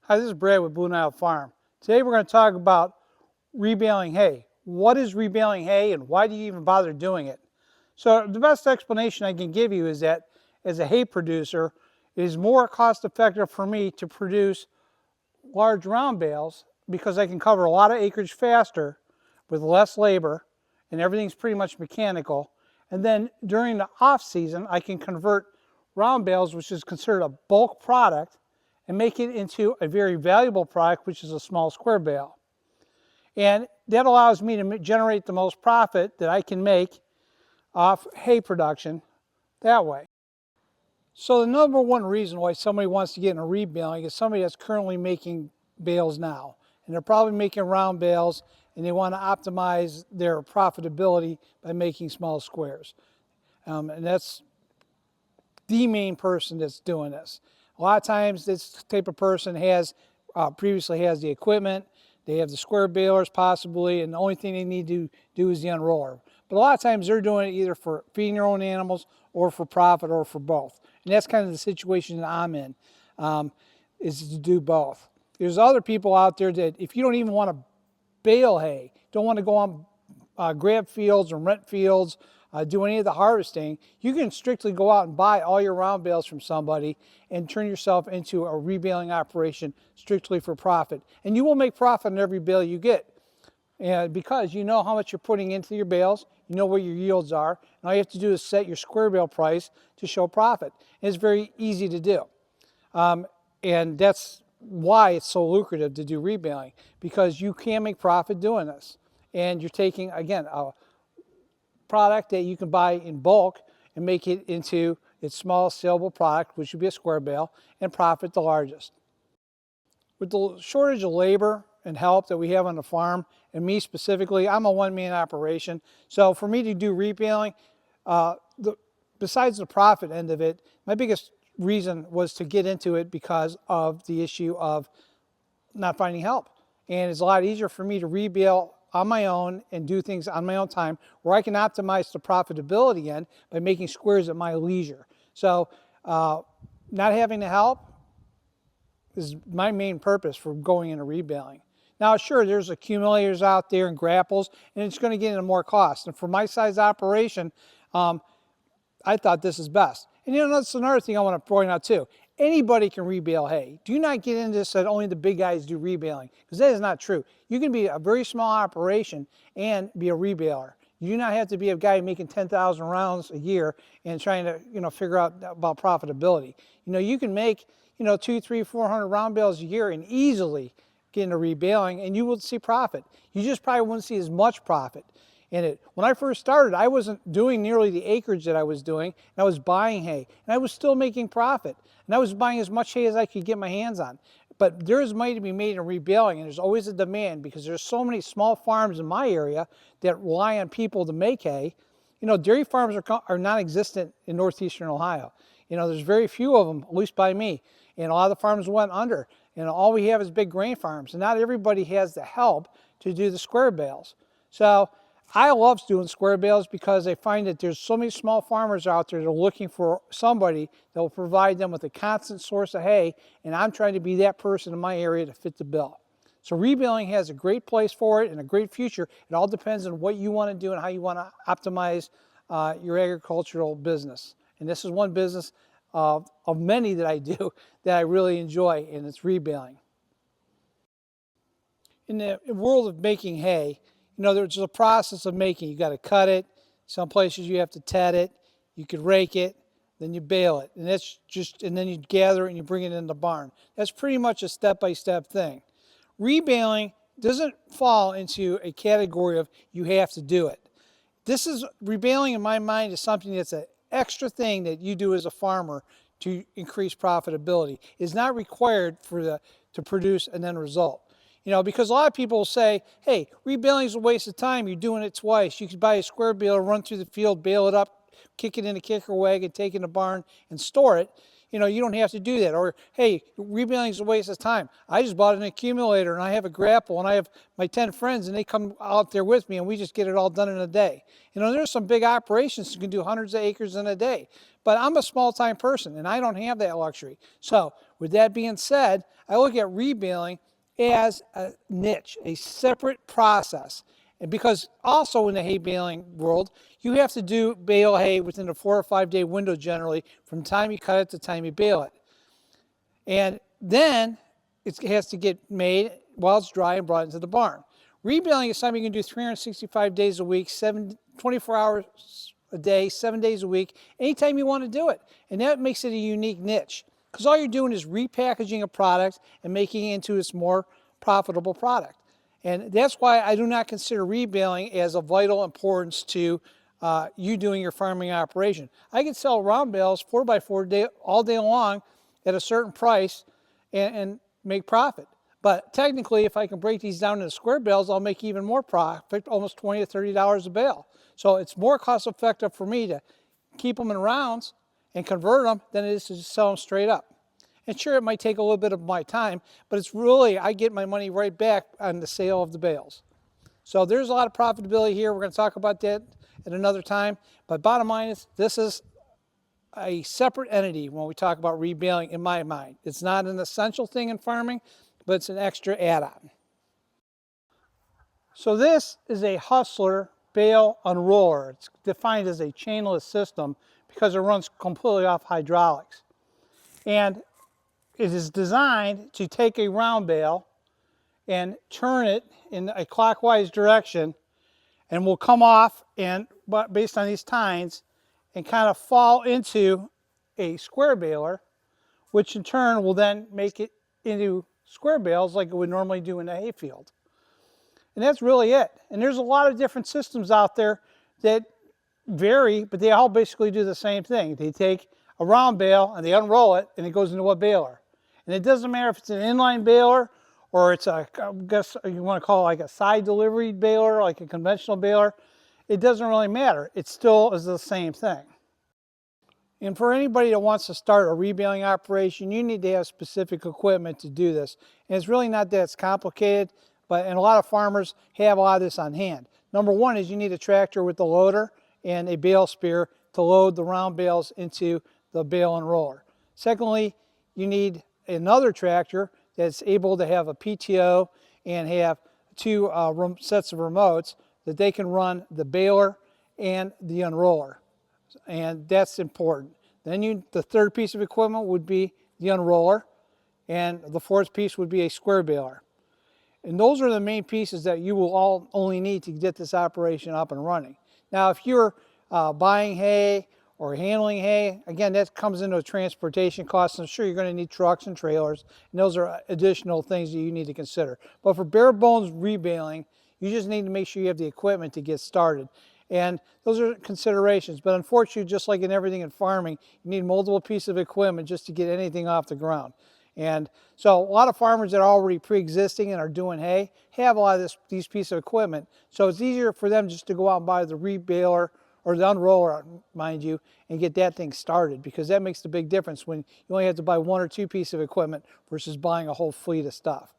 Hi, this is Brad with Blue Nile Farm. Today we're going to talk about rebaling hay. What is rebaling hay and why do you even bother doing it? So the best explanation I can give you is that as a hay producer, it is more cost effective for me to produce large round bales because I can cover a lot of acreage faster with less labor and everything's pretty much mechanical. And then during the off season, I can convert round bales, which is considered a bulk product, and make it into a very valuable product, which is a small square bale. And that allows me to generate the most profit that I can make off hay production that way. So the number one reason why somebody wants to get into rebaling is somebody that's currently making bales now. And they're probably making round bales and they want to optimize their profitability by making small squares. And that's the main person that's doing this. A lot of times this type of person has previously has the equipment, they have the square balers possibly, and the only thing they need to do is the unroller. But a lot of times they're doing it either for feeding their own animals or for profit or for both. And that's kind of the situation that I'm in, is to do both. There's other people out there that if you don't even want to bale hay, don't want to go on grab fields or rent fields, do any of the harvesting, you can strictly go out and buy all your round bales from somebody and turn yourself into a rebaling operation strictly for profit. And you will make profit on every bale you get. And because you know how much you're putting into your bales, you know where your yields are, and all you have to do is set your square bale price to show profit. And it's very easy to do. And that's why it's so lucrative to do rebaling, because you can make profit doing this. And you're taking, again, a product that you can buy in bulk and make it into its smallest saleable product, which would be a square bale, and profit the largest. With the shortage of labor and help that we have on the farm, and me specifically, I'm a one-man operation. So for me to do rebaling, besides the profit end of it, my biggest reason was to get into it because of the issue of not finding help. And it's a lot easier for me to rebale on my own and do things on my own time where I can optimize the profitability end by making squares at my leisure. So not having the help is my main purpose for going into rebaling. Now, sure, there's accumulators out there and grapples, and it's going to get into more cost. And for my size operation, I thought this is best. And you know, that's another thing I want to point out too. Anybody can rebale hay. Do not get into this that only the big guys do rebaling, because that is not true. You can be a very small operation and be a rebaler. You do not have to be a guy making 10,000 rounds a year and trying to, figure out about profitability. You can make, 200, 300, 400 round bales a year and easily get into rebaling, and you will see profit. You just probably wouldn't see as much profit in it. When I first started, I wasn't doing nearly the acreage that I was doing, and I was buying hay, and I was still making profit. And I was buying as much hay as I could get my hands on. But there's money to be made in rebaling, and there's always a demand because there's so many small farms in my area that rely on people to make hay. Dairy farms are non-existent in northeastern Ohio. There's very few of them, at least by me. And a lot of the farms went under. And all we have is big grain farms. And not everybody has the help to do the square bales. So I love doing square bales because I find that there's so many small farmers out there that are looking for somebody that will provide them with a constant source of hay, and I'm trying to be that person in my area to fit the bill. So rebaling has a great place for it and a great future. It all depends on what you want to do and how you want to optimize your agricultural business. And this is one business of many that I do that I really enjoy, and it's rebaling. In the world of making hay, there's a process of making. You got to cut it. Some places you have to tat it. You could rake it, then you bale it, and then you gather it and you bring it in the barn. That's pretty much a step-by-step thing. Rebaling doesn't fall into a category of you have to do it. Rebaling in my mind is something that's an extra thing that you do as a farmer to increase profitability. It's not required to produce an end result. Because a lot of people will say, hey, rebaling is a waste of time. You're doing it twice. You could buy a square bale, run through the field, bale it up, kick it in a kicker wagon, take it in the barn, and store it. you know, you don't have to do that. Or, hey, rebaling is a waste of time. I just bought an accumulator and I have a grapple and I have my 10 friends and they come out there with me and we just get it all done in a day. You know, there's some big operations you can do hundreds of acres in a day. But I'm a small-time person and I don't have that luxury. So with that being said, I look at rebaling as a niche, a separate process. And because also in the hay baling world, you have to do bale hay within a 4 or 5 day window generally from the time you cut it to the time you bale it. And then it has to get made while it's dry and brought into the barn. Rebaling is something you can do 365 days a week, 24 hours a day, 7 days a week, anytime you want to do it. And that makes it a unique niche because all you're doing is repackaging a product and making it into its more profitable product. And that's why I do not consider rebaling as of vital importance to you doing your farming operation. I can sell round bales 4x4 all day long at a certain price and make profit. But technically, if I can break these down into square bales, I'll make even more profit, almost $20 to $30 a bale. So it's more cost effective for me to keep them in rounds and convert them than it is to just sell them straight up. And sure, it might take a little bit of my time, but it's really, I get my money right back on the sale of the bales. So there's a lot of profitability here. We're going to talk about that at another time. But bottom line is, this is a separate entity when we talk about rebaling in my mind. It's not an essential thing in farming, but it's an extra add-on. So this is a Hustler Bale Unroller. It's defined as a chainless system because it runs completely off hydraulics. And it is designed to take a round bale and turn it in a clockwise direction and will come off and based on these tines and kind of fall into a square baler, which in turn will then make it into square bales like it would normally do in a hayfield. And that's really it. And there's a lot of different systems out there that vary, but they all basically do the same thing. They take a round bale and they unroll it and it goes into a baler. And it doesn't matter if it's an inline baler or it's a, I guess you want to call it like a side delivery baler, like a conventional baler. It doesn't really matter. It still is the same thing. And for anybody that wants to start a rebaling operation, you need to have specific equipment to do this. And it's really not that complicated, and a lot of farmers have a lot of this on hand. Number one is you need a tractor with a loader and a bale spear to load the round bales into the bale unroller. Secondly, you need another tractor that's able to have a PTO and have two sets of remotes that they can run the baler and the unroller. And that's important. Then the third piece of equipment would be the unroller, and the fourth piece would be a square baler. And those are the main pieces that you will all only need to get this operation up and running. Now, if you're buying hay or handling hay, again, that comes into transportation costs. I'm sure you're going to need trucks and trailers, and those are additional things that you need to consider. But for bare bones rebaling, you just need to make sure you have the equipment to get started. And those are considerations. But unfortunately, just like in everything in farming, you need multiple pieces of equipment just to get anything off the ground. And so a lot of farmers that are already pre-existing and are doing hay have a lot of these pieces of equipment. So it's easier for them just to go out and buy the rebaler or the unroller, mind you, and get that thing started, because that makes the big difference when you only have to buy one or two pieces of equipment versus buying a whole fleet of stuff.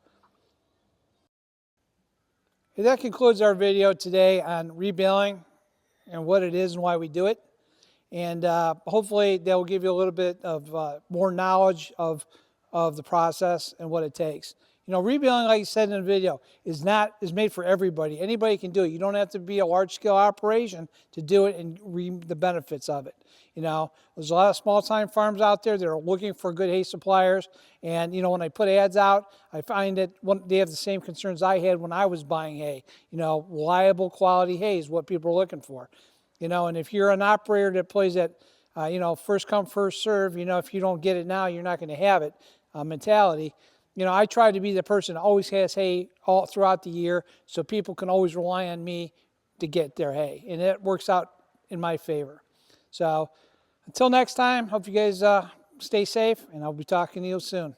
And that concludes our video today on rebaling and what it is and why we do it. And hopefully that will give you a little bit of more knowledge of the process and what it takes. You know, rebaling, like I said in the video, is made for everybody. Anybody can do it. You don't have to be a large-scale operation to do it and reap the benefits of it. You know, there's a lot of small-time farms out there that are looking for good hay suppliers. And, you know, when I put ads out, I find that they have the same concerns I had when I was buying hay. You know, reliable quality hay is what people are looking for. You know, and if you're an operator that plays that, you know, first come, first serve, you know, if you don't get it now, you're not going to have it mentality. You know, I try to be the person that always has hay all throughout the year so people can always rely on me to get their hay. And it works out in my favor. So until next time, hope you guys stay safe, and I'll be talking to you soon.